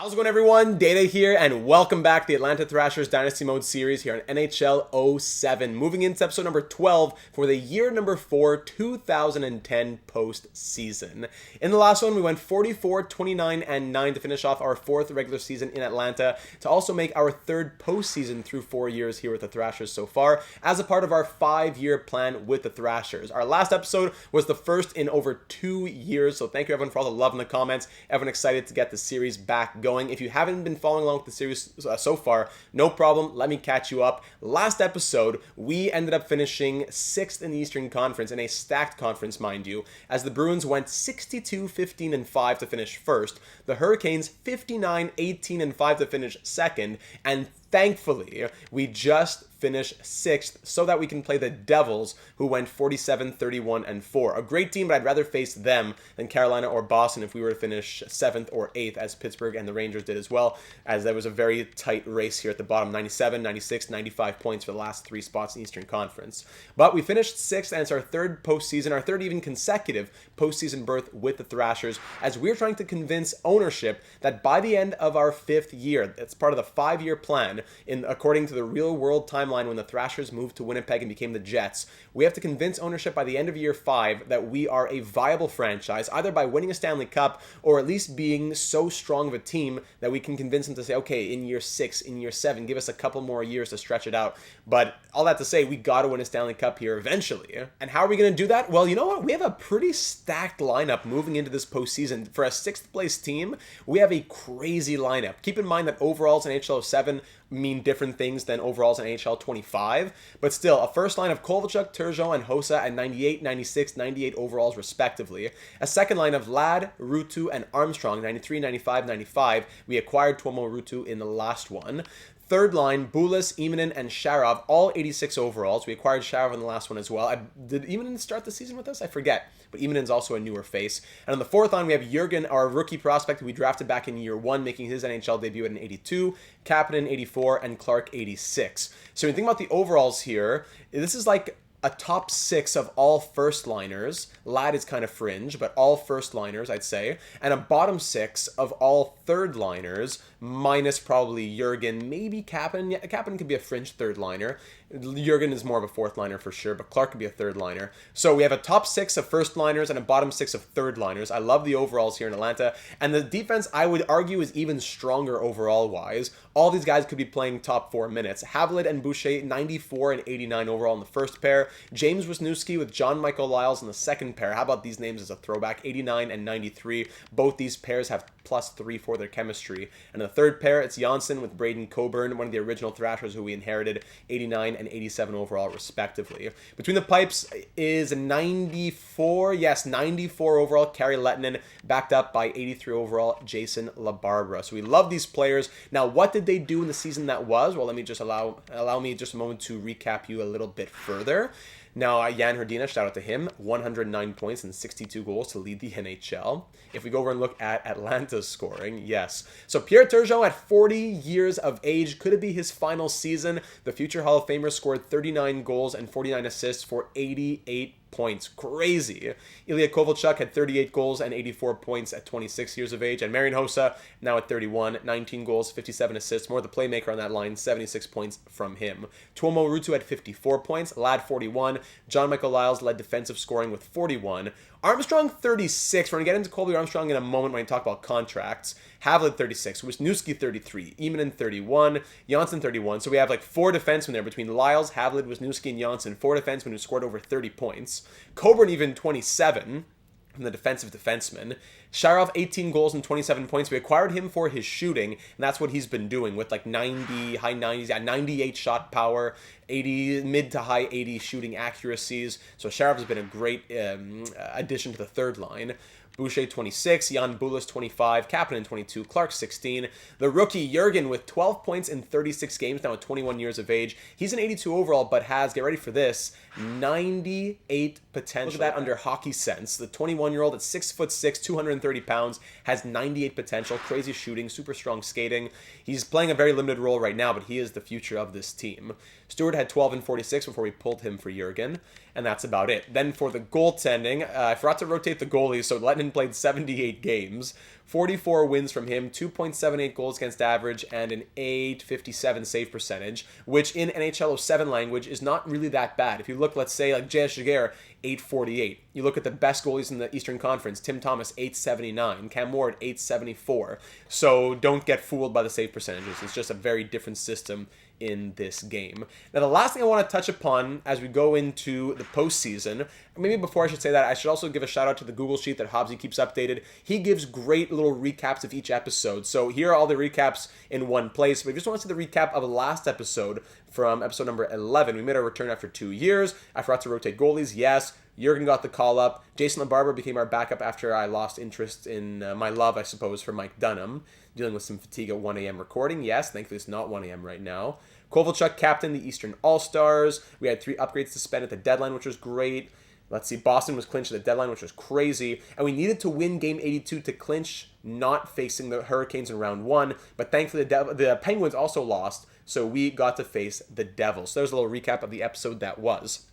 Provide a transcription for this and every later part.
How's it going, everyone? Data here, and welcome back to the Atlanta Thrashers Dynasty Mode series here on NHL 07. Moving into episode number 12 for the year number 4, 2010 postseason. In the last one, we went 44, 29, and 9 to finish off our 4th regular season in Atlanta, to also make our 3rd postseason through 4 years here with the Thrashers so far, as a part of our 5-year plan with the Thrashers. Our last episode was the first in over 2 years, so thank you everyone for all the love in the comments. Everyone excited to get the series back going. If you haven't been following along with the series so far, no problem. Let me catch you up. Last episode, we ended up finishing 6th in the Eastern Conference, in a stacked conference, mind you, as the Bruins went 62, 15, and 5 to finish first. The Hurricanes 59, 18, and 5 to finish second. And thankfully, we just finished 6th so that we can play the Devils, who went 47, 31, and 4. A great team, but I'd rather face them than Carolina or Boston if we were to finish 7th or 8th, as Pittsburgh and the Rangers did as well, as there was a very tight race here at the bottom. 97, 96, 95 points for the last 3 spots in the Eastern Conference. But we finished 6th, and it's our 3rd postseason, our 3rd even consecutive postseason berth with the Thrashers, as we're trying to convince ownership that by the end of our 5th year, it's part of the 5-year plan, according to the real-world timeline when the Thrashers moved to Winnipeg and became the Jets, we have to convince ownership by the end of year 5 that we are a viable franchise, either by winning a Stanley Cup or at least being so strong of a team that we can convince them to say, okay, in year 6, in year 7, give us a couple more years to stretch it out. But all that to say, we got to win a Stanley Cup here eventually. And how are we going to do that? Well, you know what? We have a pretty stacked lineup moving into this postseason. For a 6th place team, we have a crazy lineup. Keep in mind that overalls in NHL 7 mean different things than overalls in NHL 25, but still, a first line of Kovalchuk, Turgeon, and Hossa at 98, 96, 98 overalls respectively. A second line of Ladd, Ruutu, and Armstrong, 93, 95, 95. We acquired Tuomo Ruutu in the last one. Third line, Bulis, Immonen, and Sharov, all 86 overalls. We acquired Sharov in the last one as well. Did Immonen start the season with us? I forget. But Immonen's also a newer face. And on the 4th line, we have Jurgen, our rookie prospect who we drafted back in year 1, making his NHL debut at an 82, Kapanen 84, and Clark 86. So when you think about the overalls here, this is like a top 6 of all first liners. Ladd is kind of fringe, but all first liners, I'd say. And a bottom 6 of all third liners, minus probably Jurgen, maybe Kapanen. Yeah, Kapanen could be a fringe third liner. Jurgen is more of a 4th liner for sure, but Clark could be a 3rd liner. So we have a top 6 of first liners and a bottom 6 of 3rd liners. I love the overalls here in Atlanta. And the defense, I would argue, is even stronger overall wise. All these guys could be playing top 4 minutes. Havlat and Boucher, 94 and 89 overall in the first pair. James Wisniewski with John Michael Lyles in the second pair. How about these names as a throwback? 89 and 93. Both these pairs have +3 for their chemistry. And in the third pair, it's Janssen with Braden Coburn, one of the original Thrashers who we inherited, 89 and 87 overall respectively. Between the pipes is 94, yes, 94 overall, Kari Lehtinen, backed up by 83 overall, Jason LaBarbera. So we love these players. Now, what did they do in the season that was? Well, let me just allow me just a moment to recap you a little bit further. Now, Jan Hrdina, shout out to him, 109 points and 62 goals to lead the NHL. If we go over and look at Atlanta's scoring, yes. So Pierre Turgeon at 40 years of age, could it be his final season? The future Hall of Famer scored 39 goals and 49 assists for 88 points. Crazy. Ilya Kovalchuk had 38 goals and 84 points at 26 years of age. And Marian Hossa, now at 31, 19 goals, 57 assists. More the playmaker on that line, 76 points from him. Tuomo Ruutu had 54 points. Ladd, 41. John Michael Lyles led defensive scoring with 41. Armstrong, 36. We're going to get into Colby Armstrong in a moment when we talk about contracts. Havlat, 36. Wisniewski, 33. Immonen, 31. Janssen, 31. So we have like 4 defensemen there between Lyles, Havlat, Wisniewski, and Janssen. 4 defensemen who scored over 30 points. Coburn, even 27 from the defensive defenseman. Sharov, 18 goals and 27 points. We acquired him for his shooting, and that's what he's been doing with like 90, high 90s, 98 shot power, 80, mid to high 80 shooting accuracies. So Sharov has been a great addition to the third line. Boucher 26, Jan Bulis 25, Kapanen 22, Clark 16. The rookie Jurgen with 12 points in 36 games, now at 21 years of age. He's an 82 overall, but has, get ready for this, 98 potential. Look at that under hockey sense. The 21-year-old at 6'6", 230 pounds, has 98 potential, crazy shooting, super strong skating. He's playing a very limited role right now, but he is the future of this team. Stuart Forward had 12 and 46 before we pulled him for Jurgen, and that's about it. Then for the goaltending, I forgot to rotate the goalies, so Lettinen played 78 games, 44 wins from him, 2.78 goals against average, and an 857 save percentage, which in NHL 07 language is not really that bad. If you look, let's say, like J.S. Giguère, 848. You look at the best goalies in the Eastern Conference, Tim Thomas, 879, Cam Ward, 874. So don't get fooled by the save percentages. It's just a very different system in this game. Now, the last thing I want to touch upon as we go into the postseason, maybe before I should say that, I should also give a shout out to the Google Sheet that Hobbsy keeps updated. He gives great little recaps of each episode. So here are all the recaps in one place. But if you just want to see the recap of the last episode from episode number 11, we made our return after 2 years. I forgot to rotate goalies. Yes. Jurgen got the call up. Jason LaBarbera became our backup after I lost interest in my love, I suppose, for Mike Dunham. Dealing with some fatigue at 1 a.m. recording. Yes, thankfully it's not 1 a.m. right now. Kovalchuk captained the Eastern All-Stars. We had 3 upgrades to spend at the deadline, which was great. Let's see, Boston was clinched at the deadline, which was crazy. And we needed to win Game 82 to clinch, not facing the Hurricanes in round 1. But thankfully the Penguins also lost, so we got to face the Devils. So there's a little recap of the episode that was.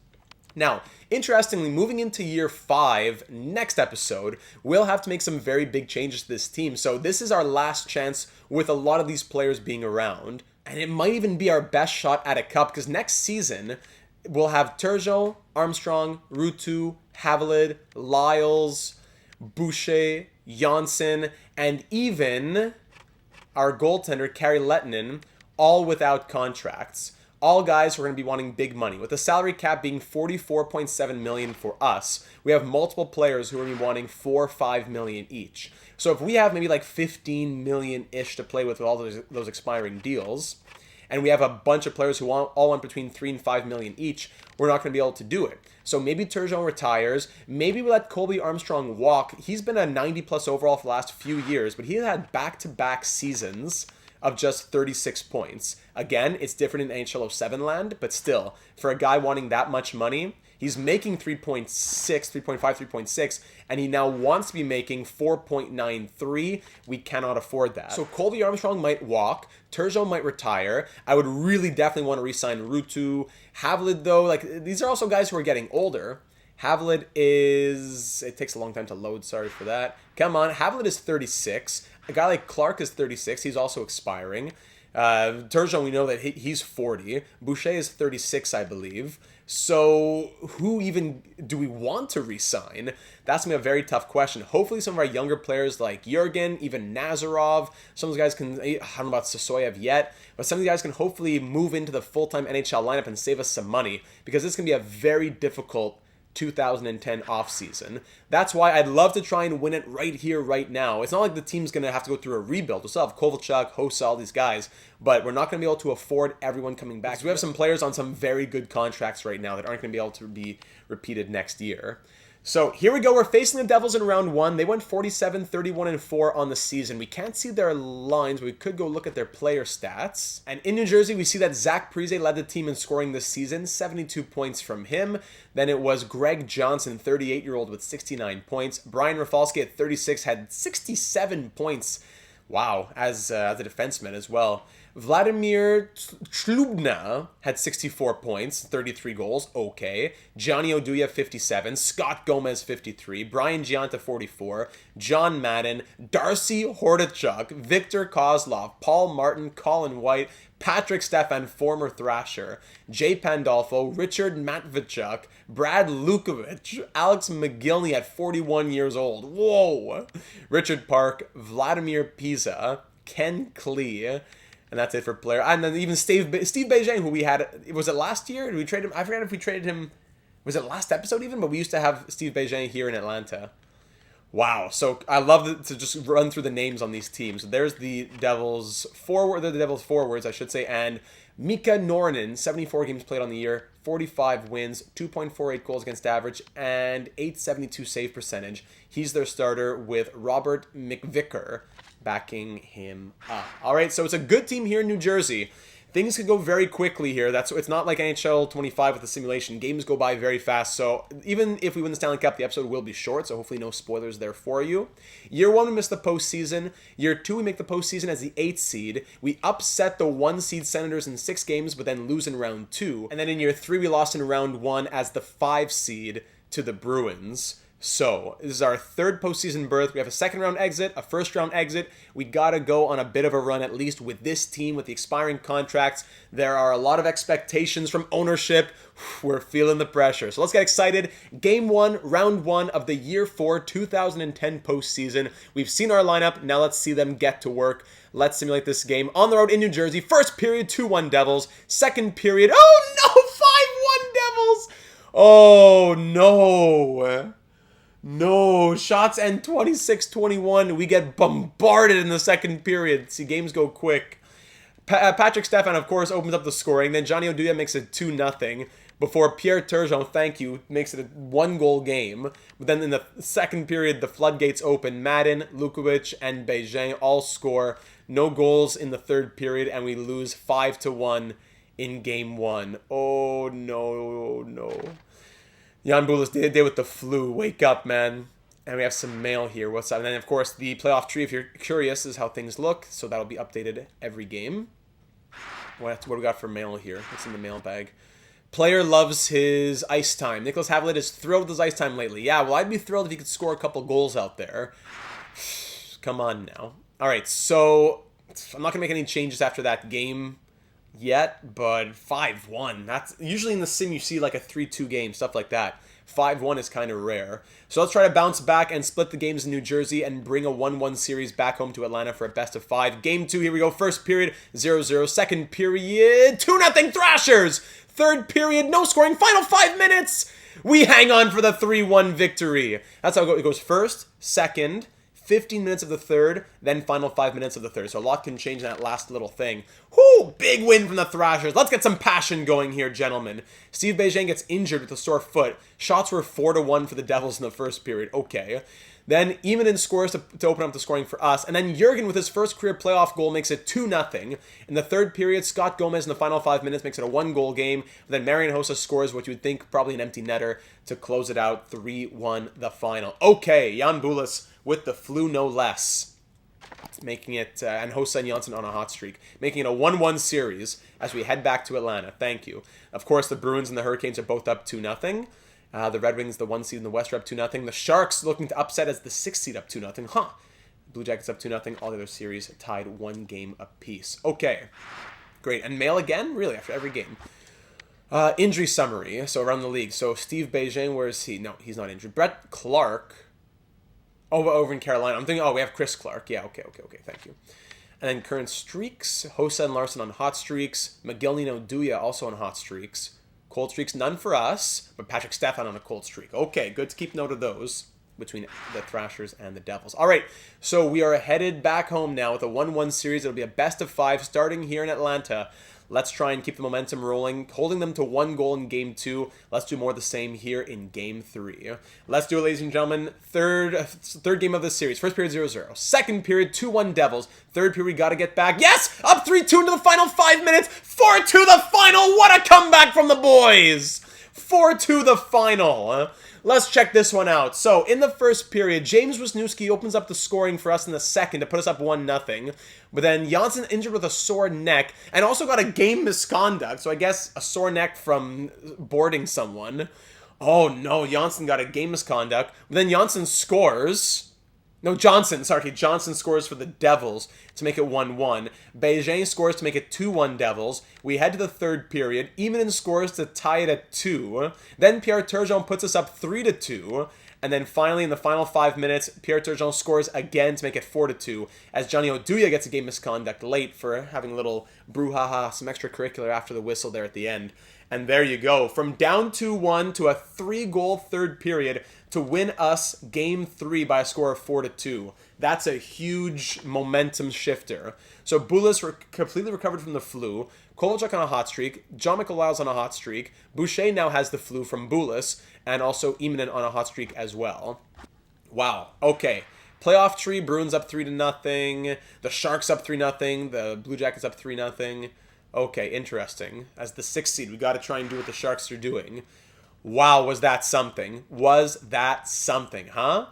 Now, interestingly, moving into year 5, next episode, we'll have to make some very big changes to this team. So this is our last chance with a lot of these players being around. And it might even be our best shot at a cup, because next season, we'll have Turgeon, Armstrong, Ruutu, Havelid, Lyles, Boucher, Janssen, and even our goaltender, Kari Lettinen, all without contracts. All guys who are going to be wanting big money. With the salary cap being $44.7 million for us, we have multiple players who are going to be wanting $4 or $5 million each. So if we have maybe like $15 million-ish to play with all those expiring deals, and we have a bunch of players who all want between $3 and $5 million each, we're not going to be able to do it. So maybe Turgeon retires. Maybe we let Colby Armstrong walk. He's been a 90-plus overall for the last few years, but he had back-to-back seasons of just 36 points. Again, it's different in NHL 07 land, but still, for a guy wanting that much money, he's making 3.6, 3.5, 3.6, and he now wants to be making 4.93. We cannot afford that. So Colby Armstrong might walk. Turgeon might retire. I would really definitely want to re-sign Ruutu. Havelid, though, like, these are also guys who are getting older. Havelid is... It takes a long time to load. Sorry for that. Come on. Havelid is 36. A guy like Clark is 36. He's also expiring. Turgeon, we know that he's 40. Boucher is 36, I believe. So who even do we want to re-sign? That's going to be a very tough question. Hopefully some of our younger players like Jurgen, even Nazarov, some of those guys can, I don't know about Sosoyev yet, but some of these guys can hopefully move into the full-time NHL lineup and save us some money, because this can be a very difficult 2010 offseason. That's why I'd love to try and win it right here, right now. It's not like the team's going to have to go through a rebuild. We'll still have Kovalchuk, Hossa, all these guys, but we're not going to be able to afford everyone coming back. So we have some players on some very good contracts right now that aren't going to be able to be repeated next year. So here we go. We're facing the Devils in round 1. They went 47, 31, and 4 on the season. We can't see their lines, but we could go look at their player stats. And in New Jersey, we see that Zach Parise led the team in scoring this season, 72 points from him. Then it was Greg Johnson, 38-year-old with 69 points. Brian Rafalski at 36 had 67 points. Wow, as a defenseman as well. Vladimir Chlubna had 64 points, 33 goals, okay. Johnny Oduya, 57. Scott Gomez, 53. Brian Gianta, 44. John Madden. Darcy Hordichuk. Victor Kozlov. Paul Martin. Colin White. Patrick Stefan, former Thrasher. Jay Pandolfo. Richard Matvichuk. Brad Lukovich. Alex McGillney at 41 years old. Whoa! Richard Park. Vladimir Pisa. Ken Klee. And that's it for player. And then even Steve Bégin, who we had, was it last year? Did we trade him? I forgot if we traded him. Was it last episode even? But we used to have Steve Bégin here in Atlanta. Wow. So I love to just run through the names on these teams. There's the Devils forward. They're the Devils forwards, I should say. And Mika Nornen, 74 games played on the year, 45 wins, 2.48 goals against average, and 872 save percentage. He's their starter with Robert McVicker backing him up. All right, so it's a good team here in New Jersey. things could go very quickly here. It's not like NHL 25 with the simulation. Games go by very fast. So even if we win the Stanley Cup, the episode will be short. So hopefully no spoilers there for you. Year 1, we missed the postseason. Year 2, we make the postseason as the 8th seed. We upset the 1 seed Senators in 6 games, but then lose in round 2. And then in year 3, we lost in round 1 as the 5 seed to the Bruins. So, this is our 3rd postseason berth. We have a 2nd round exit, a 1st round exit. We gotta go on a bit of a run, at least with this team, with the expiring contracts. There are a lot of expectations from ownership. We're feeling the pressure. So let's get excited. Game 1, round 1 of the year 4, 2010 postseason. We've seen our lineup. Now let's see them get to work. Let's simulate this game on the road in New Jersey. First period, 2-1 Devils. Second period, oh no, 5-1 Devils. Oh no. No, shots end 26-21. We get bombarded in the second period. See, games go quick. Patrick Stefan, of course, opens up the scoring. Then Johnny Oduya makes it 2-0 before Pierre Turgeon, thank you, makes it a 1-goal game. But then in the second period, the floodgates open. Madden, Lukovic, and Beijing all score. No goals in the third period, and we lose 5-1 in game 1. Oh, no. Jan Bulis day with the flu. Wake up, man. And we have some mail here. What's up? And then, of course, the playoff tree, if you're curious, is how things look. So that'll be updated every game. What do we got for mail here? What's in the mailbag? Player loves his ice time. Nicholas Havlet is thrilled with his ice time lately. Yeah, well, I'd be thrilled if he could score a couple goals out there. Come on now. All right, so I'm not going to make any changes after that game yet, but 5-1. That's usually in the sim you see like a 3-2 game, stuff like that. 5-1 is kind of rare. So let's try to bounce back and split the games in New Jersey and bring a 1-1 series back home to Atlanta for a best of 5. Game 2, here we go. First period, 0-0. Second period, 2-0 Thrashers. Third period, no scoring. Final 5 minutes. We hang on for the 3-1 victory. That's how it goes. First, second, 15 minutes of the third, then final 5 minutes of the third. So a lot can change in that last little thing. Whoo! Big win from the Thrashers. Let's get some passion going here, gentlemen. Steve Beijing gets injured with a sore foot. Shots were 4-1 for the Devils in the first period. Okay. Then Imanen scores to open up the scoring for us. And then Jurgen, with his first career playoff goal, makes it 2-0. In the third period, Scott Gomez in the final 5 minutes makes it a 1-goal game. Then Marian Hossa scores what you would think probably an empty netter to close it out. 3-1 the final. Okay, Jan Bulis with the flu no less. Making it, and Hossa and Janssen on a hot streak. Making it a 1-1 series as we head back to Atlanta. Thank you. Of course, the Bruins and the Hurricanes are both up 2-0. The Red Wings, the 1 seed in the West, are up 2-0. The Sharks looking to upset as the 6 seed up 2-0. Blue Jackets up 2-0. All the other series tied 1 game apiece. Okay. Great. And mail again? Really, after every game. Injury summary. So around the league. So Steve Beijing, where is he? No, he's not injured. Brett Clark. Oh, over in Carolina. I'm thinking, we have Chris Clark. Yeah, okay. Thank you. And then current streaks. Hossa and Larson on hot streaks. McGillney Oduya also on hot streaks. Cold streaks, none for us, but Patrick Stefan on a cold streak. Okay, good to keep note of those between the Thrashers and the Devils. All right, so we are headed back home now with a 1-1 series. It'll be a best of 5 starting here in Atlanta. Let's try and keep the momentum rolling, holding them to 1 goal in Game 2. Let's do more of the same here in Game 3. Let's do it, ladies and gentlemen. Third game of this series. First period, 0-0. Second period, 2-1 Devils. Third period, we got to get back. Yes! Up 3-2 into the final 5 minutes. 4-2 the final. What a comeback from the boys! 4-2 the final. Let's check this one out. So, in the first period, James Wisniewski opens up the scoring for us in the second to put us up 1-0. But then Janssen injured with a sore neck and also got a game misconduct. So I guess a sore neck from boarding someone. Oh no, Janssen got a game misconduct. But then Janssen scores. No, Johnson scores for the Devils to make it 1-1. Beijing scores to make it 2-1 Devils. We head to the third period. Imanen scores to tie it at 2. Then Pierre Turgeon puts us up 3-2. And then finally, in the final 5 minutes, Pierre Turgeon scores again to make it 4-2, as Johnny Oduya gets a game misconduct late for having a little brouhaha, some extracurricular after the whistle there at the end. And there you go. From down 2-1 to a 3-goal third period to win us Game 3 by a score of 4-2. That's a huge momentum shifter. So Bulis completely recovered from the flu. Kovalchuk on a hot streak. John McElwow's on a hot streak. Boucher now has the flu from Bulis. And also Imanen on a hot streak as well. Wow. Okay. Playoff tree. Bruins up 3-0. The Sharks up 3-0. The Blue Jackets up 3-0. Okay, interesting. As the 6th seed, we got to try and do what the Sharks are doing. Wow, was that something? Was that something, huh?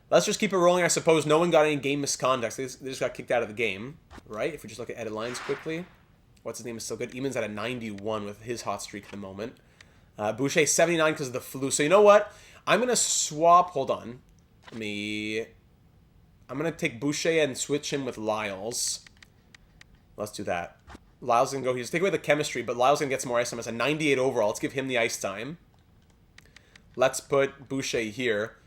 Let's just keep it rolling, I suppose. No one got any game misconduct. They just got kicked out of the game, right? If we just look at edit lines quickly. What's his name is still good. Eamon's at a 91 with his hot streak at the moment. Boucher, 79 because of the flu. So you know what? I'm going to swap. Hold on. I'm going to take Boucher and switch him with Lyles. Let's do that. Lyles can go. He's take away the chemistry, but Lyles can get some more ice time. It's a 98 overall. Let's give him the ice time. Let's put Boucher here.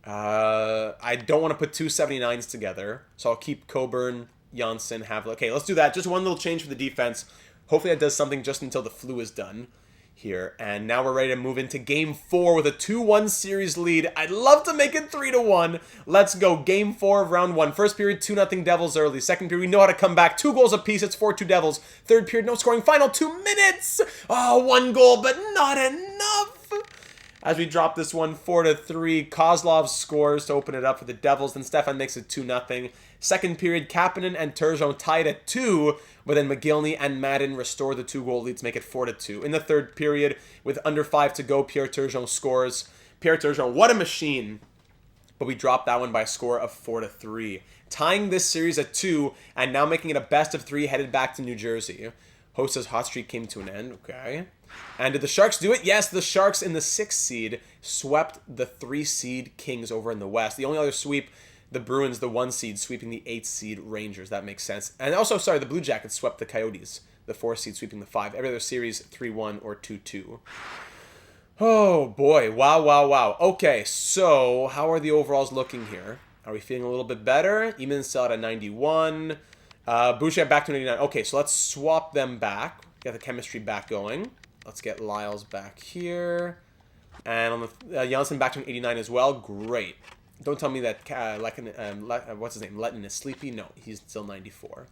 I don't want to put two 79s together, so I'll keep Coburn, Janssen, Havlik. Okay, let's do that. Just one little change for the defense. Hopefully that does something just until the flu is done here. And now we're ready to move into Game 4 with a 2-1 series lead. I'd love to make it 3-1. Let's go. Game 4 of Round 1. First period, 2-0 Devils early. Second period, we know how to come back. 2 goals apiece. It's 4-2 Devils. Third period, no scoring. Final 2 minutes. Oh, 1 goal, but not enough. As we drop this one 4-3, Kozlov scores to open it up for the Devils. Then Stefan makes it 2-0. Second period, Kapanen and Turgeon tied at 2, but then McGillney and Madden restore the 2-goal lead to make it 4-2. In the third period, with under 5 to go, Pierre Turgeon scores. Pierre Turgeon, what a machine! But we dropped that one by a score of 4-3. Tying this series at 2, and now making it a best-of-3 headed back to New Jersey. Hosa's hot streak came to an end. Okay. And did the Sharks do it? Yes, the Sharks in the 6th seed swept the 3 seed Kings over in the West. The only other sweep, the Bruins, the 1 seed, sweeping the 8 seed Rangers. That makes sense. And also, sorry, the Blue Jackets swept the Coyotes, the 4 seed sweeping the 5. Every other series, 3-1 or 2-2. Oh, boy. Wow, wow, wow. Okay, so how are the overalls looking here? Are we feeling a little bit better? Eamon's still at a 91. Boucher back to 89. Okay, so let's swap them back. Get the chemistry back going. Let's get Lyles back here. And on the Janssen back to an 89 as well. Great. Don't tell me that what's his name? Letton is sleepy. No, he's still 94.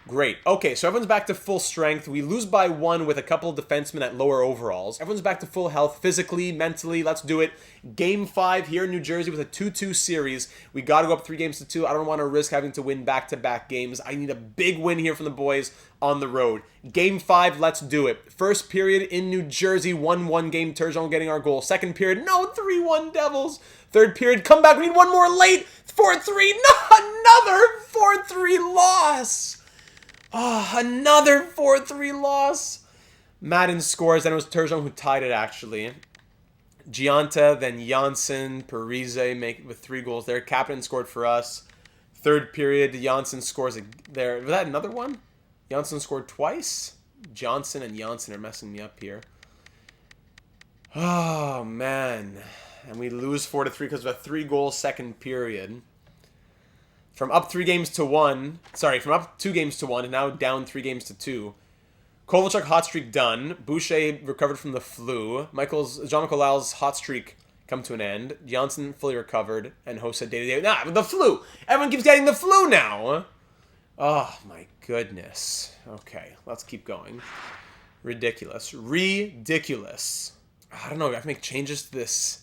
Great. Okay, so everyone's back to full strength. We lose by 1 with a couple of defensemen at lower overalls. Everyone's back to full health, physically, mentally. Let's do it. Game 5 here in New Jersey with a 2-2 series. We got to go up 3-2. I don't want to risk having to win back-to-back games. I need a big win here from the boys on the road. Game 5, let's do it. First period in New Jersey, 1-1 game. Turgeon getting our goal. Second period, no, 3-1 Devils. Third period, come back. We need one more late. 4-3. No, another 4-3 loss. Oh, another 4-3 loss. Madden scores, and it was Turgeon who tied it, actually. Gianta, then Janssen, Parise make with 3 goals there. Kapanen scored for us. Third period, Janssen scores there. Was that another one? Janssen scored twice? Johnson and Janssen are messing me up here. Oh, man. And we lose 4-3 because of a 3-goal second period. From up 2 games to 1, and now down 3 games to 2. Kovalchuk hot streak done. Boucher recovered from the flu. Jean-Michel Lyle's hot streak come to an end. Janssen fully recovered, and Hossa day-to-day. The flu! Everyone keeps getting the flu now! Oh, my goodness. Okay, let's keep going. Ridiculous. Ridiculous. I don't know, I have to make changes to this...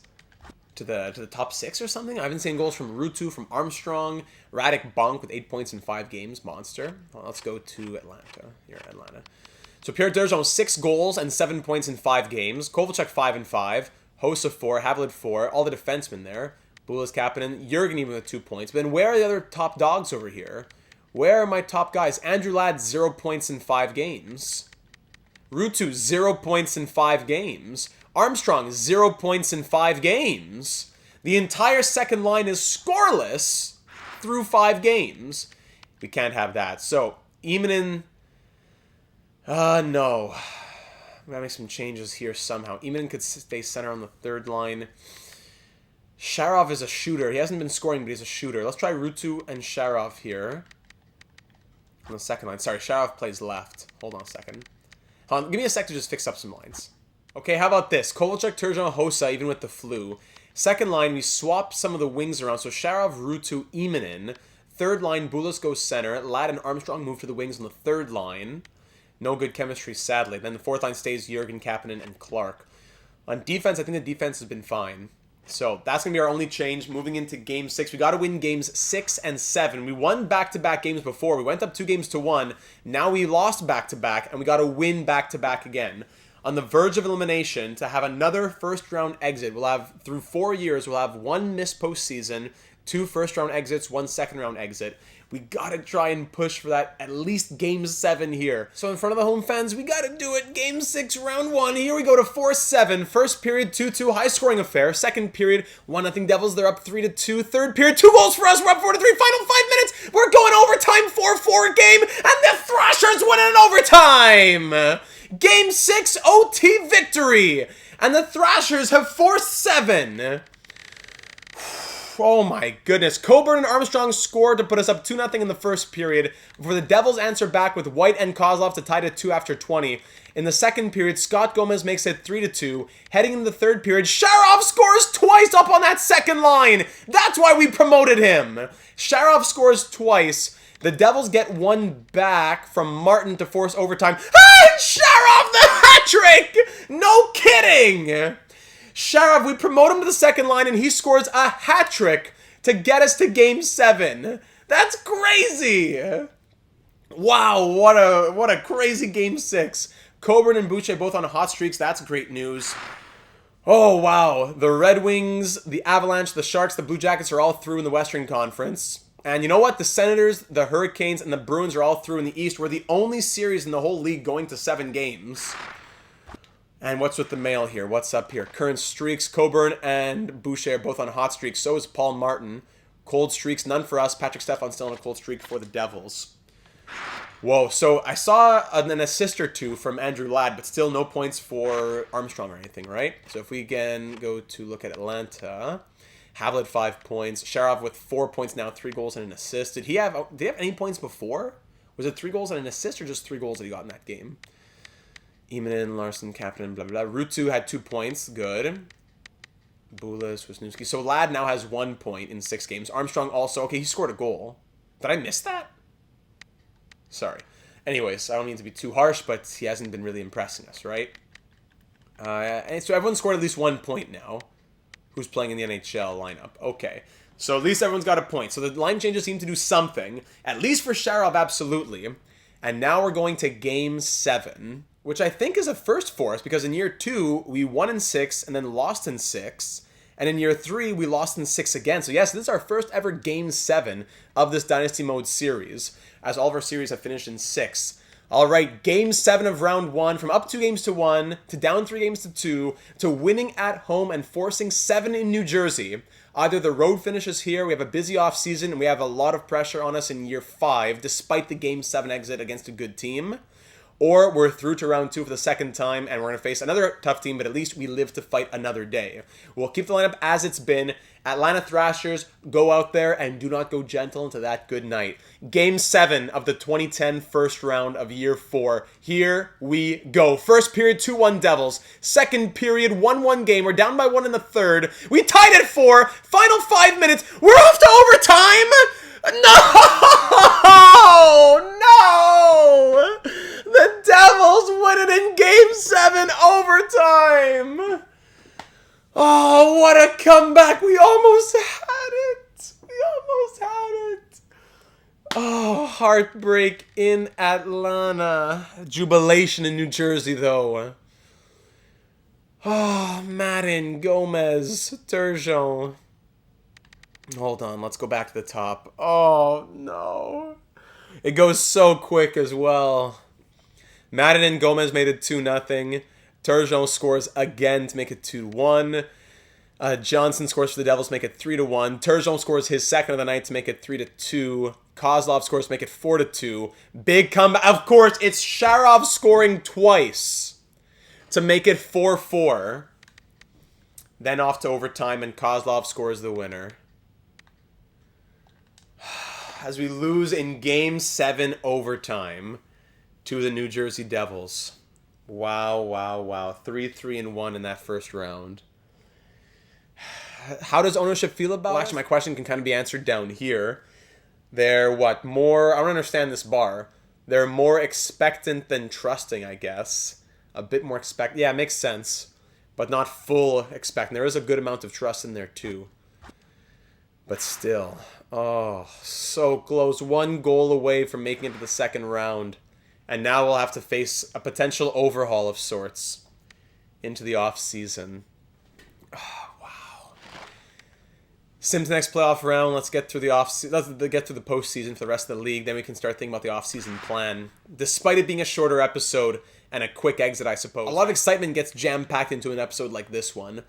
To the top 6 or something. I haven't seen goals from Ruutu, from Armstrong, Radek Bonk with 8 points in 5 games. Monster. Well, let's go to Atlanta. Here in Atlanta. So Pierre Turgeon 6 goals and 7 points in 5 games. Kovalchuk 5 and 5. Hossa 4. Havlid 4. All the defensemen there. Bulas Kapanen. Jurgen even with 2 points. But then where are the other top dogs over here? Where are my top guys? Andrew Ladd 0 points in 5 games. Ruutu 0 points in 5 games. Armstrong, 0 points in 5 games. The entire second line is scoreless through 5 games. We can't have that. So, Eamon, no. We gotta make some changes here somehow. Eamon could stay center on the third line. Sharov is a shooter. He hasn't been scoring, but he's a shooter. Let's try Ruutu and Sharov here. On the second line. Sorry, Sharov plays left. Hold on a second. Hold on, give me a sec to just fix up some lines. Okay, how about this? Kovalchuk, Turgeon, Hossa, even with the flu. Second line, we swap some of the wings around. So Sharov, Ruutu, Eamon. Third line, Bulas goes center. Ladd and Armstrong move to the wings on the third line. No good chemistry, sadly. Then the fourth line stays Jurgen, Kapanen, and Clark. On defense, I think the defense has been fine. So that's going to be our only change moving into Game 6. We got to win Games 6 and 7. We won back-to-back games before. We went up 2-1. Now we lost back-to-back, and we got to win back-to-back again. On the verge of elimination to have another first-round exit. We'll have, through 4 years, we'll have 1 missed postseason, 2 first-round exits, 1 second-round exit. We gotta try and push for that at least Game 7 here. So in front of the home fans, we gotta do it. Game 6, round 1. Here we go to 4-7. First period, 2-2, high-scoring affair. Second period, 1-0 Devils. They're up 3-2. Third period, 2 goals for us. We're up 4-3. Final 5 minutes. We're going overtime, 4-4 game, and the Thrashers win it in overtime. Game 6, OT victory, and the Thrashers have forced 7. Oh my goodness. Coburn and Armstrong scored to put us up 2-0 in the first period before the Devils answer back with White and Kozlov to tie it at 2 after 20. In the second period, Scott Gomez makes it 3-2. Heading into the third period, Sharov scores twice up on that second line. That's why we promoted him. Sharov scores twice. The Devils get one back from Martin to force overtime. And Sharov the hat trick! No kidding! Sharov, we promote him to the second line, and he scores a hat trick to get us to Game 7. That's crazy! Wow, what a crazy Game 6. Coburn and Boucher both on hot streaks. That's great news. Oh, wow. The Red Wings, the Avalanche, the Sharks, the Blue Jackets are all through in the Western Conference. And you know what? The Senators, the Hurricanes, and the Bruins are all through in the East. We're the only series in the whole league going to 7 games. And what's with the mail here? What's up here? Current streaks. Coburn and Boucher are both on hot streaks. So is Paul Martin. Cold streaks, none for us. Patrick Stefan still on a cold streak for the Devils. Whoa, so I saw an assist or 2 from Andrew Ladd, but still no points for Armstrong or anything, right? So if we again go to look at Atlanta, Havlat 5 points. Sharov with 4 points now, 3 goals and an assist. Did he have any points before? Was it 3 goals and an assist or just 3 goals that he got in that game? Emanin, Larson, Captain, blah, blah, blah. Rutu had 2 points. Good. Bulis, Wisniewski. So Ladd now has 1 point in 6 games. Armstrong also. Okay, he scored a goal. Did I miss that? Sorry. Anyways, I don't mean to be too harsh, but he hasn't been really impressing us, right? And so everyone scored at least 1 point now. Who's playing in the NHL lineup? Okay. So at least everyone's got a point. So the line changes seem to do something. At least for Sharov, absolutely. And now we're going to Game 7. Which I think is a first for us, because in year 2, we won in 6 and then lost in 6. And in year 3, we lost in 6 again. So yes, this is our first ever Game 7 of this Dynasty Mode series, as all of our series have finished in 6. All right, Game 7 of Round 1, from up 2-1, to down 3-2, to winning at home and forcing 7 in New Jersey. Either the road finishes here, we have a busy offseason, and we have a lot of pressure on us in year 5, despite the Game 7 exit against a good team. Or we're through to round 2 for the second time, and we're going to face another tough team, but at least we live to fight another day. We'll keep the lineup as it's been. Atlanta Thrashers, go out there and do not go gentle into that good night. Game 7 of the 2010 first round of year 4. Here we go. First period, 2-1 Devils. Second period, 1-1 game. We're down by 1 in the third. We tied at 4. Final 5 minutes. We're off to overtime! No! No! The Devils win it in Game 7 overtime! Oh, what a comeback! We almost had it! We almost had it! Oh, heartbreak in Atlanta. Jubilation in New Jersey, though. Oh, Madden, Gomez, Turgeon. Hold on, let's go back to the top. Oh, no. It goes so quick as well. Madden and Gomez made it 2-0. Turgeon scores again to make it 2-1. Johnson scores for the Devils to make it 3-1. Turgeon scores his second of the night to make it 3-2. Kozlov scores to make it 4-2. Big comeback. Of course, it's Sharov scoring twice to make it 4-4. Then off to overtime, and Kozlov scores the winner. As we lose in Game 7 overtime to the New Jersey Devils. Wow, wow, wow. 3-3-1 in that first round. How does ownership feel about it? Well, actually, my question can kind of be answered down here. They're, more... I don't understand this bar. They're more expectant than trusting, I guess. A bit more Yeah, it makes sense. but not full expect. And there is a good amount of trust in there too. But still, oh, so close. One goal away from making it to the second round. And now we'll have to face a potential overhaul of sorts into the offseason. Oh, wow. Sims next playoff round. Let's get through the postseason for the rest of the league. Then we can start thinking about the offseason plan. Despite it being a shorter episode and a quick exit, I suppose. A lot of excitement gets jam-packed into an episode like this one.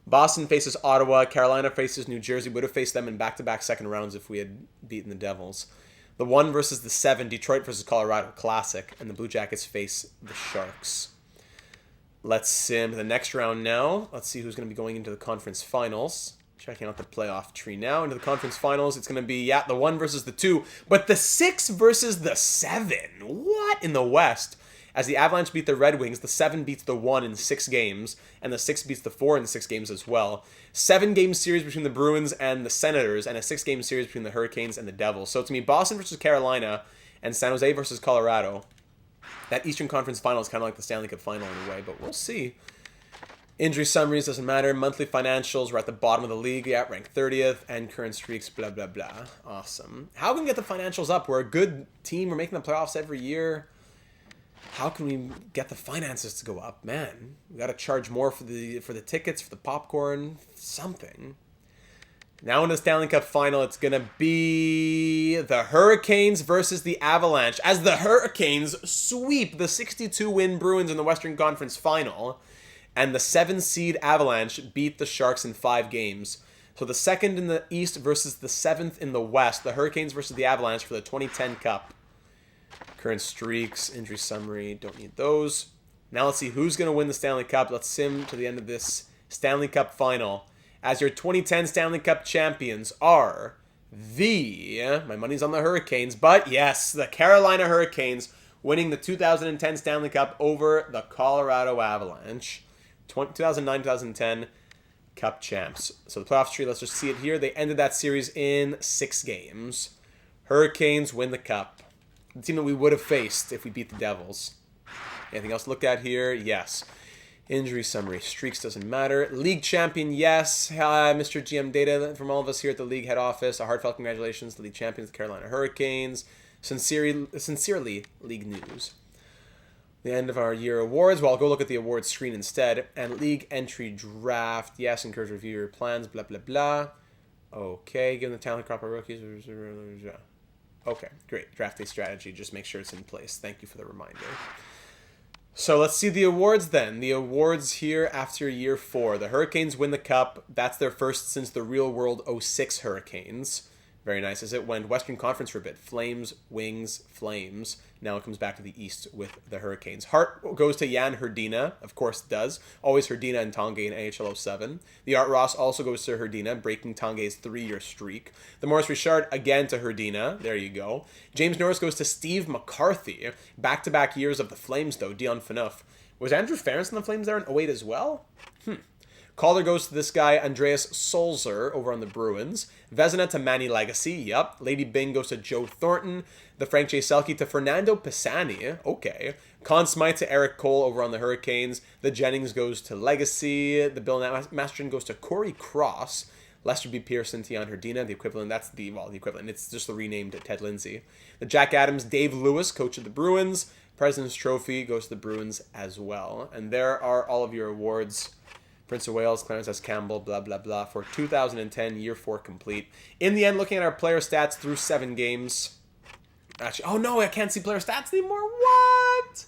Boston faces Ottawa. Carolina faces New Jersey. Would have faced them in back-to-back second rounds if we had beaten the Devils. The 1 versus the 7. Detroit versus Colorado. Classic. And the Blue Jackets face the Sharks. Let's sim to the next round now. Let's see who's going to be going into the conference finals. Checking out the playoff tree now. Into the conference finals, it's going to be, the 1 versus the 2. But the 6 versus the 7. What? In the West. As the Avalanche beat the Red Wings, the 7 beats the 1 in 6 games, and the 6 beats the 4 in 6 games as well. 7-game series between the Bruins and the Senators, and a 6-game series between the Hurricanes and the Devils. So to me, Boston versus Carolina and San Jose versus Colorado. That Eastern Conference final is kind of like the Stanley Cup final in a way, but we'll see. Injury summaries, doesn't matter. Monthly financials, we're at the bottom of the league, ranked 30th, and current streaks, blah, blah, blah. Awesome. How can we get the financials up? We're a good team. We're making the playoffs every year. How can we get the finances to go up? Man, we got to charge more for the tickets, for the popcorn, something. Now in the Stanley Cup final, it's going to be the Hurricanes versus the Avalanche. As the Hurricanes sweep the 62-win Bruins in the Western Conference final, and the 7-seed Avalanche beat the Sharks in 5 games. So the 2nd in the East versus the 7th in the West. The Hurricanes versus the Avalanche for the 2010 Cup. Current streaks, injury summary, don't need those. Now let's see who's going to win the Stanley Cup. Let's sim to the end of this Stanley Cup final. As your 2010 Stanley Cup champions are my money's on the Hurricanes, but yes, the Carolina Hurricanes winning the 2010 Stanley Cup over the Colorado Avalanche. 2009-2010 Cup champs. So the playoff tree, let's just see it here. They ended that series in 6 games. Hurricanes win the Cup. The team that we would have faced if we beat the Devils. Anything else to look at here? Yes. Injury summary. Streaks doesn't matter. League champion, yes. Mr. GM Data from all of us here at the league head office. A heartfelt congratulations to the league champions, the Carolina Hurricanes. Sincerely, league news. The end of our year awards. Well, I'll go look at the awards screen instead. And league entry draft. Yes, encourage review your plans, blah, blah, blah. Okay, given the talent crop of rookies. Okay, great. Draft day strategy. Just make sure it's in place. Thank you for the reminder. So let's see the awards then. The awards here after year 4. The Hurricanes win the Cup. That's their first since the real world 06 Hurricanes. Very nice. As it went Western Conference for a bit. Flames, Wings, Flames. Now it comes back to the East with the Hurricanes. Hart goes to Jan Hrdina. Of course it does. Always Hrdina and Tanguay in AHL 07. The Art Ross also goes to Hrdina, breaking Tanguay's 3-year streak. The Maurice Richard again to Hrdina. There you go. James Norris goes to Steve McCarthy. Back-to-back years of the Flames, though. Dion Phaneuf. Was Andrew Ference in the Flames there in 08 as well? Calder goes to this guy, Andreas Solzer, over on the Bruins. Vezina to Manny Legacy, yep. Lady Bing goes to Joe Thornton. The Frank J. Selke to Fernando Pisani, okay. Conn Smythe to Eric Cole over on the Hurricanes. The Jennings goes to Legacy. The Bill Masterton goes to Corey Cross. Lester B. Pearson to Jan Hrdina, the equivalent. That's the equivalent. It's just the renamed Ted Lindsay. The Jack Adams, Dave Lewis, coach of the Bruins. President's Trophy goes to the Bruins as well. And there are all of your awards. Prince of Wales, Clarence S. Campbell, blah, blah, blah, for 2010, year 4 complete. In the end, looking at our player stats through 7 games. Actually, oh no, I can't see player stats anymore. What?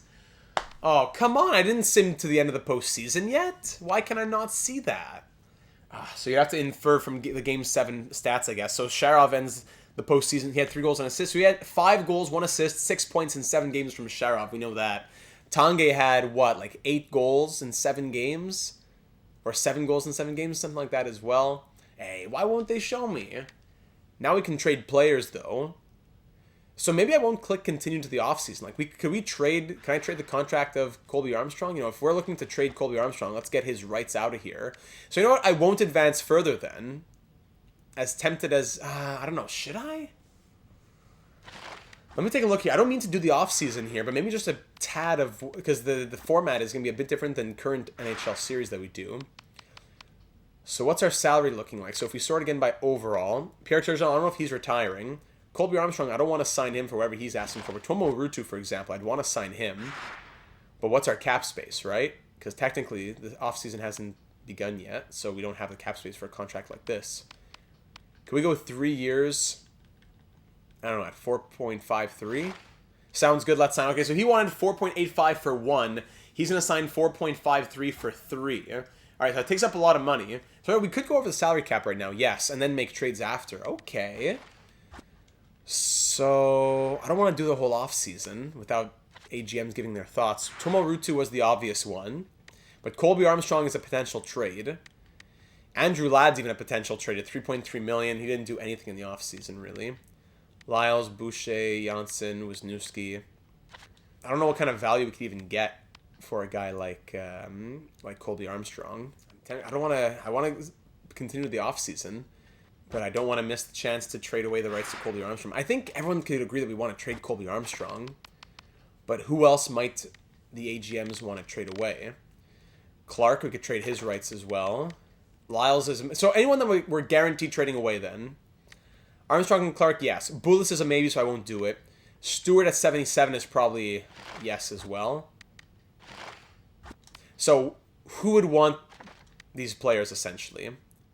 Oh, come on. I didn't sim to the end of the postseason yet. Why can I not see that? So you have to infer from the Game 7 stats, I guess. So Sharov ends the postseason. He had 3 goals and assists. So he had 5 goals, 1 assist, 6 points in 7 games from Sharov. We know that. Tanguay had, 8 goals in 7 games? Or 7 goals in 7 games, something like that as well. Hey, why won't they show me? Now we can trade players, though. So maybe I won't click continue to the offseason. Can I trade the contract of Colby Armstrong? If we're looking to trade Colby Armstrong, let's get his rights out of here. So you know what? I won't advance further then. As tempted as, I don't know, should I? Let me take a look here. I don't mean to do the offseason here, but maybe just a tad of... Because the format is going to be a bit different than current NHL series that we do. So what's our salary looking like? So if we sort again by overall, Pierre Turgeon, I don't know if he's retiring. Colby Armstrong, I don't want to sign him for whatever he's asking for. But Tomo Ruutu, for example, I'd want to sign him. But what's our cap space, right? Because technically, the offseason hasn't begun yet, so we don't have the cap space for a contract like this. Can we go 3 years... I don't know, at 4.53? Sounds good, let's sign. Okay, so he wanted 4.85 for 1. He's going to sign 4.53 for 3. All right, so that takes up a lot of money. So we could go over the salary cap right now, yes, and then make trades after. Okay. So, I don't want to do the whole offseason without AGMs giving their thoughts. Tomo Ruutu was the obvious one, but Colby Armstrong is a potential trade. Andrew Ladd's even a potential trade at $3.3 million. He didn't do anything in the offseason, really. Lyles, Boucher, Janssen, Wisniewski. I don't know what kind of value we could even get for a guy like Colby Armstrong. I want to continue the offseason, but I don't want to miss the chance to trade away the rights to Colby Armstrong. I think everyone could agree that we want to trade Colby Armstrong, but who else might the AGMs want to trade away? Clark, we could trade his rights as well. Lyles is... So anyone that we're guaranteed trading away then. Armstrong and Clark, yes. Bullis is a maybe, so I won't do it. Stewart at 77 is probably yes as well. So, who would want these players, essentially?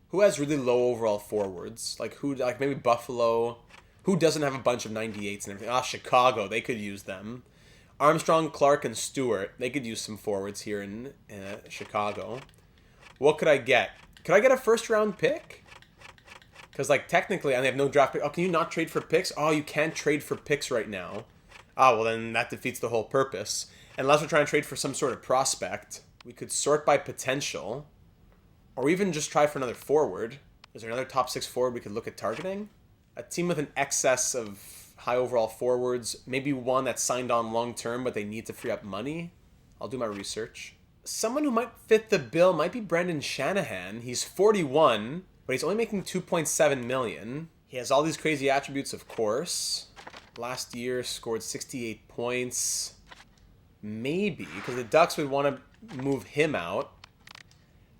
Who has really low overall forwards? Like maybe Buffalo. Who doesn't have a bunch of 98s and everything? Chicago, they could use them. Armstrong, Clark, and Stewart, they could use some forwards here in Chicago. What could I get? Could I get a first-round pick? Because, technically, they have no draft pick. Oh, can you not trade for picks? Oh, you can't trade for picks right now. Oh, well, then that defeats the whole purpose. Unless we're trying to trade for some sort of prospect. We could sort by potential. Or even just try for another forward. Is there another top 6 forward we could look at targeting? A team with an excess of high overall forwards. Maybe one that's signed on long-term, but they need to free up money. I'll do my research. Someone who might fit the bill might be Brendan Shanahan. He's 41... but he's only making $2.7 million. He has all these crazy attributes, of course. Last year, scored 68 points. Maybe, because the Ducks would want to move him out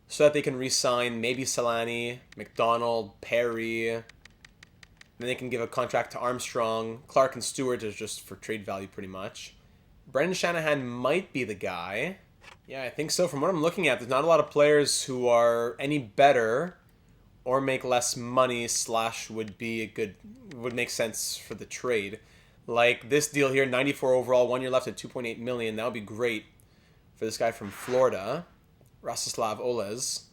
so that they can re-sign maybe Solani, McDonald, Perry. Then they can give a contract to Armstrong. Clark and Stewart is just for trade value, pretty much. Brendan Shanahan might be the guy. Yeah, I think so. From what I'm looking at, there's not a lot of players who are any better... or make less money / would make sense for the trade. Like this deal here, 94 overall, 1 year left at $2.8 million. That would be great for this guy from Florida, Rastislav Oles.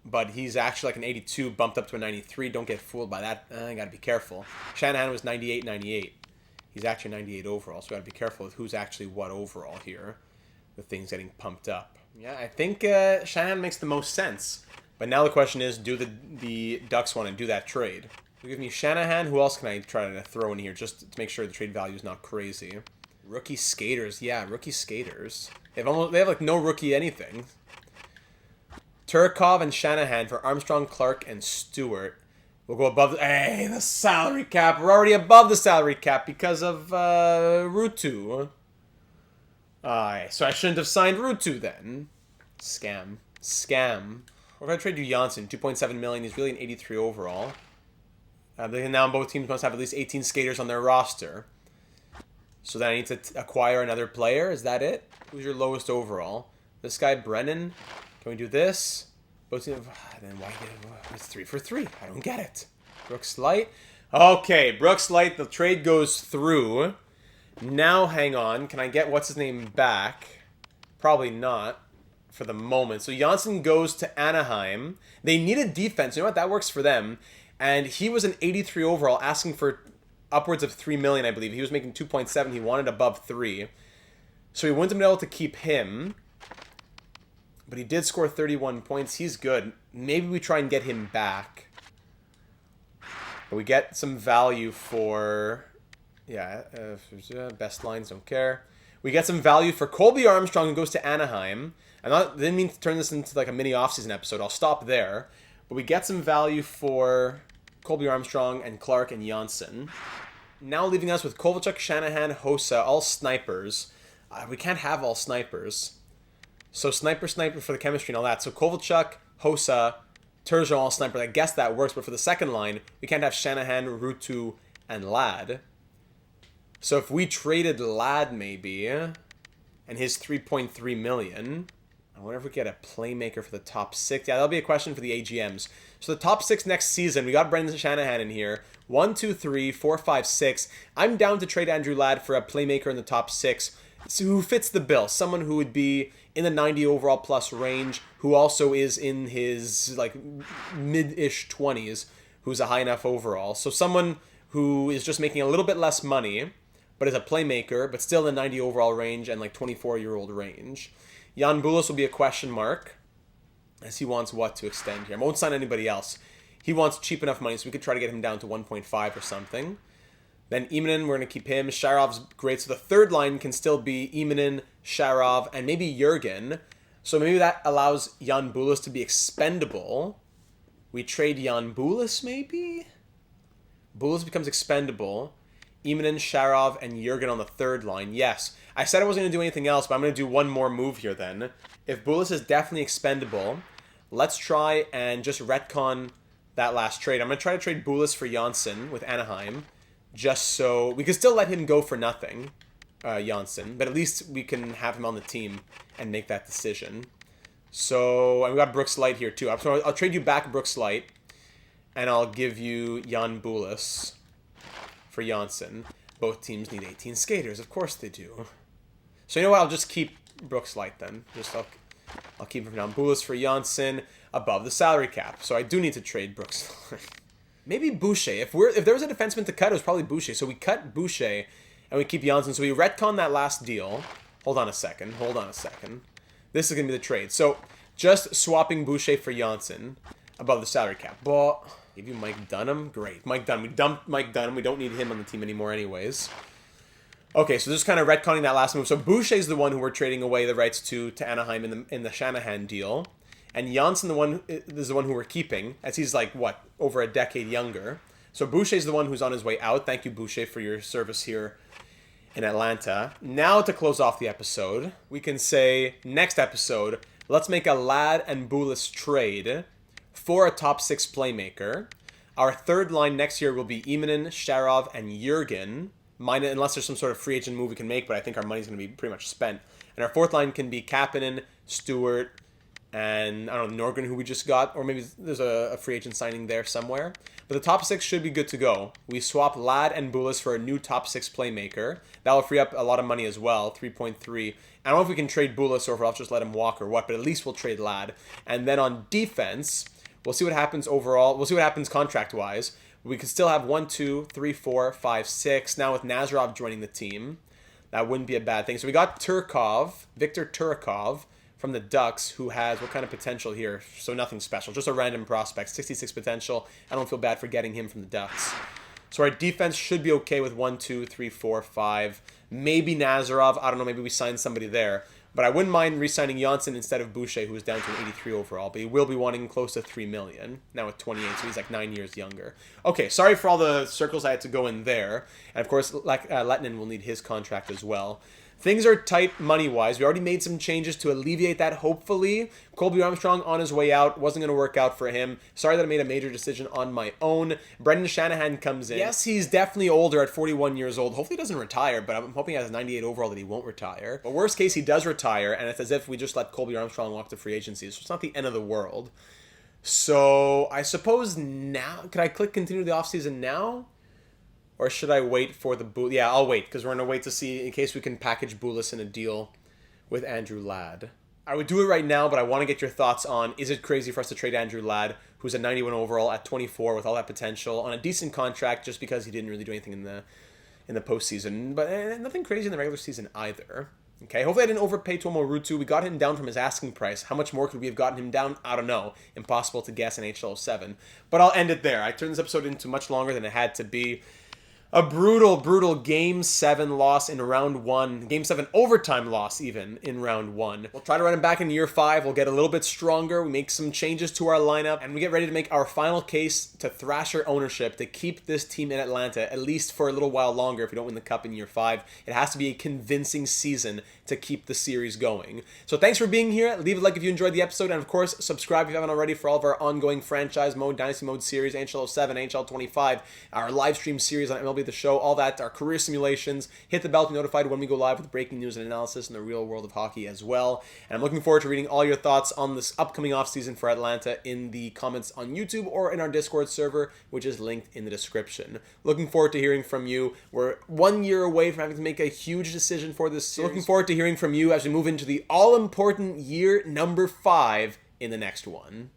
But he's actually like an 82 bumped up to a 93. Don't get fooled by that. I got to be careful. Shanahan was 98. He's actually 98 overall, so got to be careful with who's actually what overall here, with things getting pumped up. Yeah, I think Shanahan makes the most sense. But now the question is, do the Ducks want to do that trade? You give me Shanahan. Who else can I try to throw in here just to make sure the trade value is not crazy? Rookie skaters. Yeah, rookie skaters. They have no rookie anything. Turkov and Shanahan for Armstrong, Clark, and Stewart. We'll go above... Hey, the salary cap. We're already above the salary cap because of Ruutu. So I shouldn't have signed Ruutu then. Scam. We're going to trade you Janssen, $2.7 million. He's really an 83 overall. Now both teams must have at least 18 skaters on their roster. So then I need to acquire another player. Is that it? Who's your lowest overall? This guy, Brennan. Can we do this? Both teams. Then why get it? It's 3 for 3. I don't get it. Brooks Light. Okay, Brooks Light. The trade goes through. Now, hang on. Can I get what's his name back? Probably not. For the moment. So Janssen goes to Anaheim. They need a defense. You know what? That works for them. And he was an 83 overall, asking for upwards of $3 million, I believe. He was making 2.7. He wanted above 3. So he wouldn't have been able to keep him. But he did score 31 points. He's good. Maybe we try and get him back. But we get some value for... Yeah, best lines, don't care. We get some value for Colby Armstrong, who goes to Anaheim. Didn't mean to turn this into like a mini offseason episode. I'll stop there. But we get some value for Colby Armstrong and Clark and Janssen. Now leaving us with Kovalchuk, Shanahan, Hossa, all snipers. We can't have all snipers. So sniper for the chemistry and all that. So Kovalchuk, Hossa, Turgeon, all snipers. I guess that works, but for the second line, we can't have Shanahan, Ruutu, and Ladd. So if we traded Ladd maybe, and his 3.3 million, I wonder if we get a playmaker for the top 6. Yeah, that'll be a question for the AGMs. So the top 6 next season, we got Brendan Shanahan in here. 1, 2, 3, 4, 5, 6. I'm down to trade Andrew Ladd for a playmaker in the top 6 who fits the bill. Someone who would be in the 90 overall plus range, who also is in his like mid-ish 20s, who's a high enough overall. So someone who is just making a little bit less money, but is a playmaker, but still in the 90 overall range and like 24-year-old range. Jan Bulis will be a question mark, as he wants what to extend here. I won't sign anybody else. He wants cheap enough money, so we could try to get him down to 1.5 or something. Then Imanen, we're going to keep him. Sharov's great, so the third line can still be Imanen, Sharov, and maybe Jurgen. So maybe that allows Jan Bulis to be expendable. We trade Jan Bulis, maybe? Bulis becomes expendable. Imanen, Sharov, and Jurgen on the third line. Yes. I said I wasn't going to do anything else, but I'm going to do one more move here then. If Bulis is definitely expendable, let's try and just retcon that last trade. I'm going to try to trade Bulis for Janssen with Anaheim, just so we can still let him go for nothing, Janssen, but at least we can have him on the team and make that decision. So, and we got Brooks Light here too. I'll trade you back Brooks Light, and I'll give you Jan Bulis for Janssen. Both teams need 18 skaters. Of course they do. So you know what? I'll just keep Brooks Light then. I'll keep him down. Bulis for Janssen above the salary cap. So I do need to trade Brooks Light. Maybe Boucher. If there was a defenseman to cut, it was probably Boucher. So we cut Boucher and we keep Janssen. So we retcon that last deal. Hold on a second. This is going to be the trade. So just swapping Boucher for Janssen above the salary cap. But give you Mike Dunham. Great. Mike Dunham. We dumped Mike Dunham. We don't need him on the team anymore anyways. Okay, so just kind of retconning that last move. So Boucher is the one who we're trading away the rights to Anaheim in the Shanahan deal. And Janssen is the one who we're keeping, as he's like, what, over a decade younger. So Boucher is the one who's on his way out. Thank you, Boucher, for your service here in Atlanta. Now to close off the episode, we can say, next episode, let's make a Ladd and Bulis trade for a top 6 playmaker. Our third line next year will be Imanen, Sharov, and Jurgen, unless there's some sort of free agent move we can make, but I think our money's going to be pretty much spent. And our fourth line can be Kapanen, Stewart, and I don't know, Norgren, who we just got, or maybe there's a free agent signing there somewhere. But the top 6 should be good to go. We swap Ladd and Bulis for a new top 6 playmaker. That will free up a lot of money as well, 3.3. I don't know if we can trade Bulis or if I'll just let him walk or what, but at least we'll trade Ladd. And then on defense, we'll see what happens overall. We'll see what happens contract-wise. We could still have 1, 2, 3, 4, 5, 6. Now with Nazarov joining the team, that wouldn't be a bad thing. So we got Viktor Turkov, from the Ducks, who has what kind of potential here? So nothing special, just a random prospect, 66 potential. I don't feel bad for getting him from the Ducks. So our defense should be okay with 1, 2, 3, 4, 5. Maybe Nazarov. I don't know, maybe we sign somebody there. But I wouldn't mind re-signing Janssen instead of Boucher, who is down to an 83 overall. But he will be wanting close to 3 million, now at 28, so he's like 9 years younger. Okay, sorry for all the circles I had to go in there. And of course, Lettinen will need his contract as well. Things are tight money-wise. We already made some changes to alleviate that, hopefully. Colby Armstrong on his way out. Wasn't going to work out for him. Sorry that I made a major decision on my own. Brendan Shanahan comes in. Yes, he's definitely older at 41 years old. Hopefully he doesn't retire, but I'm hoping he has 98 overall that he won't retire. But worst case, he does retire, and it's as if we just let Colby Armstrong walk to free agency. So it's not the end of the world. So I suppose now... Could I click continue the offseason now? Or should I wait for the Bulis? Yeah, I'll wait, because we're going to wait to see in case we can package Bulis in a deal with Andrew Ladd. I would do it right now, but I want to get your thoughts on, is it crazy for us to trade Andrew Ladd, who's a 91 overall at 24 with all that potential, on a decent contract just because he didn't really do anything in the postseason, but nothing crazy in the regular season either. Okay, hopefully I didn't overpay Tuomo Ruutu. We got him down from his asking price. How much more could we have gotten him down? I don't know. Impossible to guess in NHL 7. But I'll end it there. I turned this episode into much longer than it had to be. A brutal Game 7 loss in round 1. Game 7 overtime loss even in round 1. We'll try to run it back in year 5. We'll get a little bit stronger. We make some changes to our lineup. And we get ready to make our final case to Thrasher ownership to keep this team in Atlanta, at least for a little while longer if we don't win the Cup in year 5. It has to be a convincing season to keep the series going. So thanks for being here. Leave a like if you enjoyed the episode. And of course, subscribe if you haven't already for all of our ongoing franchise mode, Dynasty Mode series, NHL 07, NHL 25, our live stream series on MLB The Show, all that, our career simulations. Hit the bell to be notified when we go live with breaking news and analysis in the real world of hockey as well. And I'm looking forward to reading all your thoughts on this upcoming offseason for Atlanta in the comments on YouTube or in our Discord server, which is linked in the description. Looking forward to hearing from you. We're 1 year away from having to make a huge decision for this series. Looking forward to hearing from you as we move into the all-important year number 5 in the next one.